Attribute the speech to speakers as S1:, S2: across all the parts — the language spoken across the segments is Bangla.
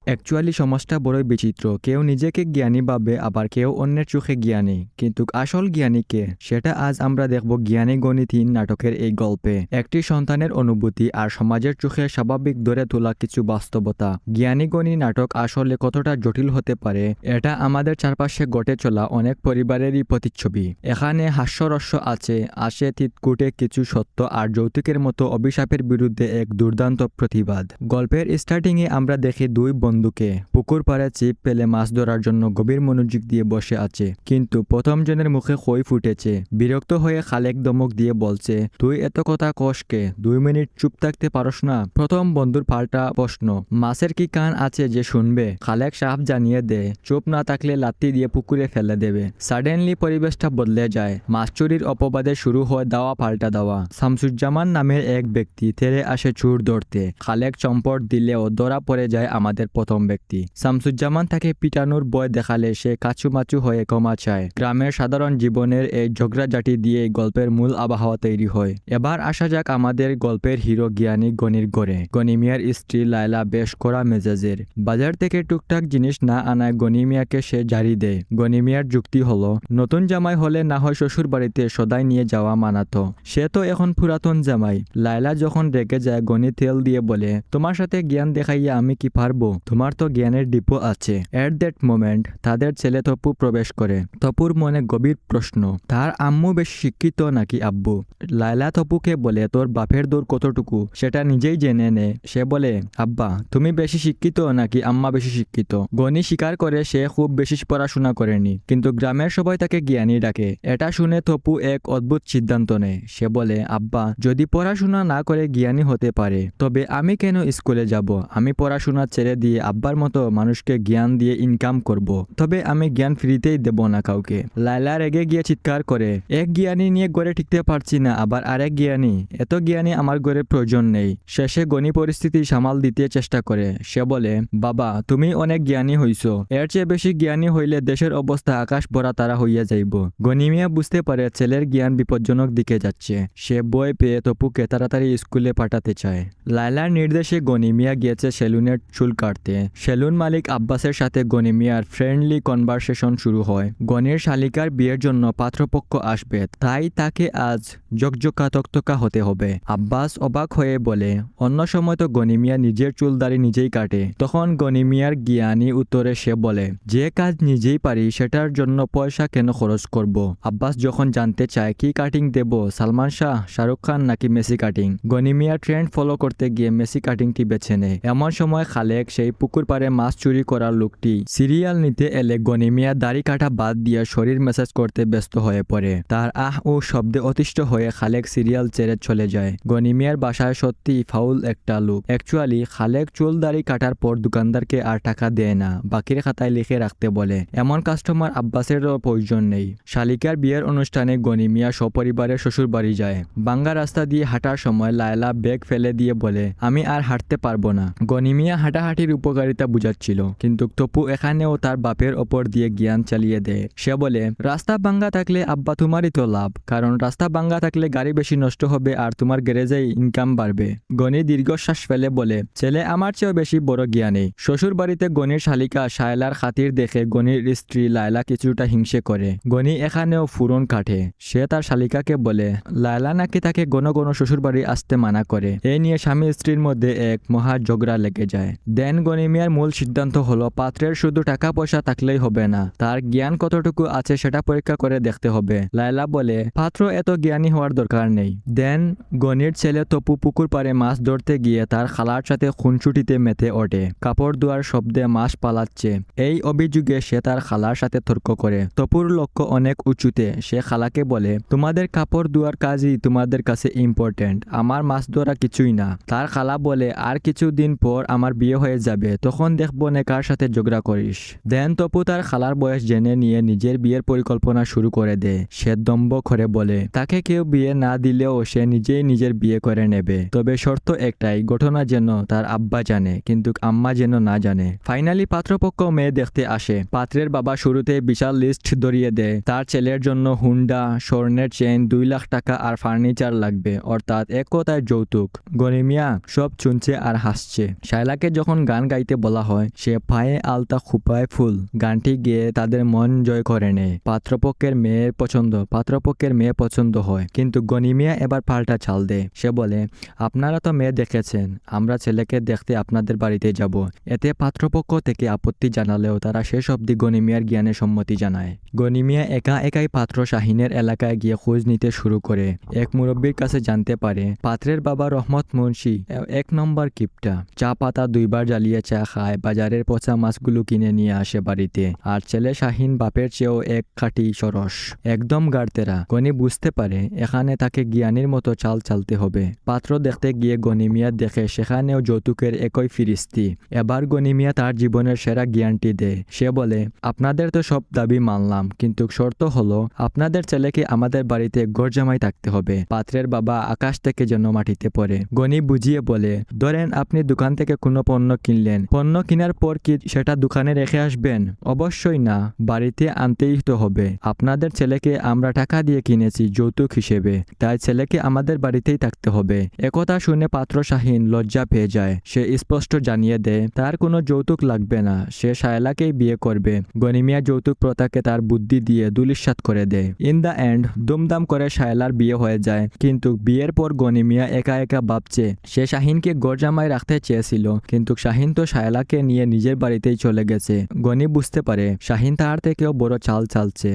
S1: অ্যাকচুয়ালি সমাজটা বড়ই বিচিত্র। কেউ নিজেকে জ্ঞানী ভাবে, আবার কেউ অন্যের চোখে জ্ঞানী। কিন্তু আসল জ্ঞানী কে, সেটা আজ আমরা দেখব জ্ঞানী গণিত ৩ নাটকের এই গল্পে। একটি সন্তানের অনুভূতি আর সমাজের চোখে স্বাভাবিক ধরে তোলা কিছু বাস্তবতা। জ্ঞানী গণী নাটক আসলে কতটা জটিল হতে পারে, এটা আমাদের চারপাশে ঘটে চলা অনেক পরিবারেরই প্রতিচ্ছবি। এখানে হাস্যরস্য আসে তিতকুটে কিছু সত্য, আর যৌতুকের মতো অভিশাপের বিরুদ্ধে এক দুর্দান্ত প্রতিবাদ। গল্পের স্টার্টিংয়ে আমরা দেখি দুই বন্ধুকে পুকুর পাড়ে ছিপ ফেলে মাছ ধরার জন্য গভীর মনোযোগ দিয়ে বসে আছে। কিন্তু প্রথম জনের মুখে খই ফুটেছে। বিরক্ত হয়ে খালেক ধমক দিয়ে বলছে, তুই এত কথা কষকে, 2 মিনিট চুপ থাকতে পারস না? প্রথম বন্ধুর পাল্টা প্রশ্ন, মাছের কি কান আছে যে শুনবে? খালেক সাফ জানিয়ে দেয়, চুপ না থাকলে লাত্তি দিয়ে পুকুরে ফেলে দেবে। সাডেনলি পরিবেশটা বদলে যায়। মাছ চুরির অপবাদে শুরু হয় দাওয়া পাল্টা দাওয়া। শামসুজ্জামান নামের এক ব্যক্তি তেরে আসে চোর ধরতে। খালেক চম্পট দিলেও ধরা পড়ে যায় আমাদের প্রথম ব্যক্তি। শামসুজ্জামান তাকে পিটানোর ভয় দেখালে সে কাচুমাচু হয়ে ক্ষমা চায়। গ্রামের সাধারণ জীবনের এই ঝগড়াঝাটি দিয়ে গল্পের মূল আবহাওয়া তৈরি হয়। এবার আসা যাক আমাদের গল্পের হিরো জ্ঞানী গনির গড়ে। গনি মিয়ার স্ত্রী লায়লা বেশ কড়া মেজাজের। বাজার থেকে টুকটাক জিনিস না আনায় গনি মিয়াকে সে জারি দেয়। গনি মিয়ার যুক্তি হলো, নতুন জামাই হলে না হয় শ্বশুর বাড়িতে সদাই নিয়ে যাওয়া মানাতো, সে তো এখন পুরাতন জামাই। লায়লা যখন রেগে যায়, গনি তেল দিয়ে বলে, তোমার সাথে জ্ঞান দেখাইয়া আমি কি পারবো? তোমার তো জ্ঞানের ডিপো আছে। এট দ্যাট মোমেন্ট তাদের ছেলে তপু প্রবেশ করে। তপুর মনে গভীর প্রশ্ন, তার আম্মু বেশি শিক্ষিত নাকি আব্বু? লায়লা তপুকে বলে, তোর বাপের দৌড় কতটুকু সেটা নিজেই জেনে নে। সে বলে, আব্বা তুমি বেশি শিক্ষিত নাকি আম্মা বেশি শিক্ষিত? গনি স্বীকার করে সে খুব বেশি পড়াশোনা করেনি, কিন্তু গ্রামের সবাই তাকে জ্ঞানী ডাকে। এটা শুনে তপু এক অদ্ভুত সিদ্ধান্ত নেয়। সে বলে, আব্বা যদি পড়াশোনা না করে জ্ঞানী হতে পারে, তবে আমি কেন স্কুলে যাব? আমি পড়াশোনা ছেড়ে দিয়ে আব্বার মতো মানুষকে জ্ঞান দিয়ে ইনকাম করব। তবে আমি জ্ঞান ফ্রিতেই দেব না কাউকে। লায়লা রেগে গিয়ে চিৎকার করে, এক জ্ঞানী নিয়ে গড়ে টিকতে পারছি না, আবার আরেক জ্ঞানী? এত জ্ঞানী আমার ঘরে প্রয়োজন নেই। শেষে গনি পরিস্থিতি সামাল দিতে চেষ্টা করে। সে বলে, বাবা তুমি অনেক জ্ঞানী হইছো, এর চেয়ে বেশি জ্ঞানী হইলে দেশের অবস্থা আকাশ ভরা তারা হইয়া যাইব। গনি মিয়া বুঝতে পারে ছেলের জ্ঞান বিপজ্জনক দিকে যাচ্ছে। সে ভয় পেয়ে তপুকে তাড়াতাড়ি স্কুলে পাঠাতে চায়। লায়লার নির্দেশে গনি মিয়া গিয়েছে সেলুনের চুল কাটতে। সেলুন মালিক আব্বাসের সাথে গনি মিয়ার ফ্রেন্ডলি কনভারসেশন শুরু হয়। গনির শালিকার বিয়ের জন্য পাত্রপক্ষ আসবে, তাই তাকে আজ জকজকা তকতকা হতে হবে। আব্বাস অবাক হয়ে বলে, অন্য সময় তো গনি মিয়া নিজের চুল দাড়ি নিজেই কাটে। তখন গনি মিয়ার জ্ঞানী উত্তরে সে বলে, যে কাজ নিজেই পারি সেটার জন্য পয়সা কেন খরচ করব? আব্বাস যখন জানতে চায় কি কাটিং দেব, সালমান শাহ, শাহরুখ খান নাকি মেসি কাটিং, গনি মিয়া ট্রেন্ড ফলো করতে গিয়ে মেসি কাটিংটি বেছে নেয়। এমন সময় খালেক, সেই পুকুর পাড়ে মাছ চুরি করার লোকটি, সিরিয়াল নিতে এলে গনি মিয়া দাড়ি কাটা বাদ দিয়ে শরীর ম্যাসাজ করতে ব্যস্ত হয়ে পড়ে। তার আহ ও শব্দে অতিষ্ঠ হয়ে খালেক সিরিয়াল ছেড়ে চলে যায়। গনি মিয়ার বাসায় সত্যি ফাউল একটা লোক। অ্যাকচুয়ালি খালেক চুল দাড়ি কাটার পর দোকানদারকে আর টাকা দেয় না, বাকির খাতায় লিখে রাখতে বলে। এমন কাস্টমার আব্বাসেরও প্রয়োজন নেই। শালিকার বিয়ের অনুষ্ঠানে গনি মিয়া সপরিবারে শ্বশুর বাড়ি যায়। বাঙ্গা রাস্তা দিয়ে হাঁটার সময় লায়লা ব্যাগ ফেলে দিয়ে বলে, আমি আর হাঁটতে পারবো না। গনি মিয়া হাঁটাহাঁটির উপকারিতা বুঝাচ্ছিল, কিন্তু তপু এখানেও তার বাপের ওপর দিয়ে জ্ঞান চালিয়ে দেয়। সে বলে, রাস্তা ভাঙ্গা থাকলে আব্বা তোমারই তো লাভ, কারণ রাস্তা ভাঙ্গা থাকলে গাড়ি বেশি নষ্ট হবে আর তোমার গ্যারেজেই ইনকাম বাড়বে। গনি দীর্ঘশ্বাস ফেলে বলে, ছেলে আমার চেয়েও বেশি বড় জ্ঞানী। শ্বশুর বাড়িতে গনির শালিকা শায়লার খাতির দেখে গনির স্ত্রী লায়লা কিছুটা হিংসে করে। গনি এখানেও ফুরন কাটে। সে তার শালিকাকে বলে, লায়লা নাকি তাকে ঘন ঘন শ্বশুর বাড়ি আসতে মানা করে। এই নিয়ে স্বামী স্ত্রীর মধ্যে এক মহা ঝগড়া লেগে যায়। দেন গনি মিয়ার মূল সিদ্ধান্ত হলো, পাত্রের শুধু টাকা পয়সা থাকলেই হবে না, তার জ্ঞান কতটুকু আছে সেটা পরীক্ষা করে দেখতে হবে। লায়লা বলে, পাত্র এত জ্ঞানী হওয়ার দরকার নেই। দেন গনির ছেলে তপু পুকুর পাড়ে মাছ ধরতে গিয়ে তার খালার সাথে খুনসুটিতে মেতে ওঠে। কাপড় ধোয়ার শব্দে মাছ পালাচ্ছে, এই অভিযোগে সে তার খালার সাথে তর্ক করে। তপুর লক্ষ্য অনেক উঁচুতে। সে খালাকে বলে, তোমাদের কাপড় ধোয়ার কাজই তোমাদের কাছে ইম্পর্টেন্ট, আমার মাছ ধরা কিছুই না। তার খালা বলে, আর কিছুদিন পর আমার বিয়ে হয়ে যাবে, তখন দেখবো নে কার সাথে ঝগড়া করিস। দেন তপু তার খালার বয়স জেনে নিয়ে নিজের বিয়ের পরিকল্পনা শুরু করে দেয়। সে দম্ভ করে বলে, তাকে কেউ বিয়ে না দিলেও সে নিজেই নিজের বিয়ে করে নেবে, তবে শর্ত একটাই, ঘটনা যেন তার আব্বা জানে, কিন্তু আম্মা যেন না জানে। ফাইনালি পাত্রপক্ষ মেয়ে দেখতে আসে। পাত্রের বাবা শুরুতে বিশাল লিস্ট ধরিয়ে দেয়। তার ছেলের জন্য হুন্ডা, স্বর্ণের চেইন, 2 লাখ টাকা আর ফার্নিচার লাগবে, অর্থাৎ এক কথায় যৌতুক। গনি মিয়া সব শুনছে আর হাসছে। শায়লাকে যখন গান গাইতে বলা হয় সে পায়ে আলতা খুপায় ফুল। গানটি গেয়ে তাদের মন জয় করে নেয়। পাত্রপক্ষের মেয়ে পছন্দ হয়, কিন্তু গনি মিয়া এবার পাল্টা চাল দেয়। সে বলে, আপনারা তো মেয়ে দেখেছেন, আমরা ছেলেকে দেখতে আপনাদের বাড়িতে যাব। এতে পাত্রপক্ষ থেকে আপত্তি জানালেও তারা শেষ অবধি গনি মিয়ার জ্ঞানে সম্মতি জানায়। গনি মিয়া একাই পাত্র শাহিনের এলাকায় গিয়ে খোঁজ নিতে শুরু করে। এক মুরব্বীর কাছে জানতে পারে পাত্রের বাবা রহমত মুন্সি 1 নম্বর কিপটা। চা পাতা 2 বার জ্বালিয়ে চা খায়, বাজারের পচা মাছগুলো কিনে নিয়ে আসে বাড়িতে। আর ছেলে শাহিন বাপের চেয়েও এক খাঁটি সরস, একদম গাড়তেরা। গনি বুঝতে পারে এখানে তাকে জ্ঞানীর মতো চাল চালতে হবে। পাত্র দেখতে গিয়ে গনি মিয়া দেখে সেখানেও যৌতুকের একই ফিরিস্তি। এবার গনি মিয়া তার জীবনের সেরা জ্ঞানটি দেয়। সে বলে, আপনাদের তো সব দাবি মানলাম, কিন্তু শর্ত হলো আপনাদের ছেলেকে আমাদের বাড়িতে গরজামাই থাকতে হবে। পাত্রের বাবা আকাশ থেকে যেন মাটিতে পড়ে। গনি বুঝিয়ে বলে, ধরেন আপনি দোকান থেকে কোনো পণ্য কিনলেন, পণ্য কেনার পর কি সেটা দোকানে রেখে আসবেন? অবশ্যই না, বাড়িতে আনতেই তো হবে। আপনাদের ছেলেকে আমরা টাকা দিয়ে কিনেছি যৌতুক হিসেবে, তাই ছেলেকে আমাদের বাড়িতেই থাকতে হবে। একথা শুনে পাত্র শাহিন লজ্জা পেয়ে যায়। সে স্পষ্ট জানিয়ে দেয় তার কোনো যৌতুক লাগবে না, সে শায়লাকেই বিয়ে করবে। গনি মিয়া যৌতুক প্রথাকে তার বুদ্ধি দিয়ে দুলিশ্বাত করে দেয়। ইন দ্য এন্ড দুমদাম করে শায়লার বিয়ে হয়ে যায়। কিন্তু বিয়ের পর গনি মিয়া একা ভাবছে সে শাহিনকে গরজামায় রাখতে চেয়েছিল, কিন্তু শাহিন তো শায়লাকে নিয়ে নিজের বাড়িতেই চলে গেছে। গনি বুঝতে পারে শাহিন তার থেকেও বড় চাল চালছে।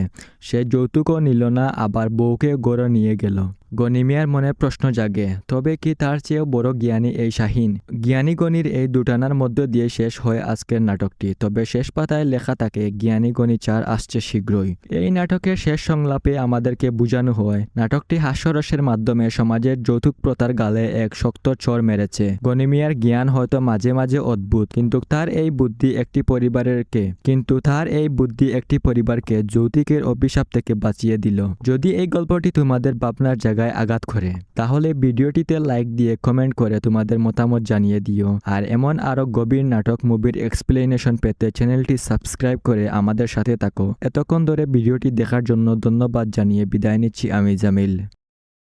S1: সে যৌতুকও নিল না, আবার বউকে গড়ে নিয়ে গেল। গনি মিয়ার মনে প্রশ্ন জাগে, তবে কি তার চেয়েও বড় জ্ঞানী এই শাহিন? জ্ঞানী গনির এই দুটানার মধ্য দিয়ে শেষ হয় আজকের নাটকটি। তবে শেষ পাতায় লেখা থাকে জ্ঞানী গনি 4 আসছে শীঘ্রই। এই নাটকের শেষ সংলাপে আমাদেরকে বোঝানো হয় নাটকটি হাস্যরসের মাধ্যমে সমাজের যৌতুক প্রথার গালে এক শক্ত চর মেরেছে। গনি মিয়ার জ্ঞান হয়তো মাঝে মাঝে অদ্ভুত, কিন্তু তার এই বুদ্ধি একটি পরিবারকে যৌতুকের অভিশাপ থেকে বাঁচিয়ে দিল। যদি এই গল্পটি তোমাদের ভাবনার জায়গায় আঘাত করে, তাহলে ভিডিওটিতে লাইক দিয়ে কমেন্ট করে তোমাদের মতামত জানিয়ে দিও। আর এমন আরো গভীর নাটক মুভির এক্সপ্লেনেশন পেতে চ্যানেলটি সাবস্ক্রাইব করে আমাদের সাথে থাকো। এতক্ষণ ধরে ভিডিওটি দেখার জন্য ধন্যবাদ জানিয়ে বিদায় নিচ্ছি আমি জামিল।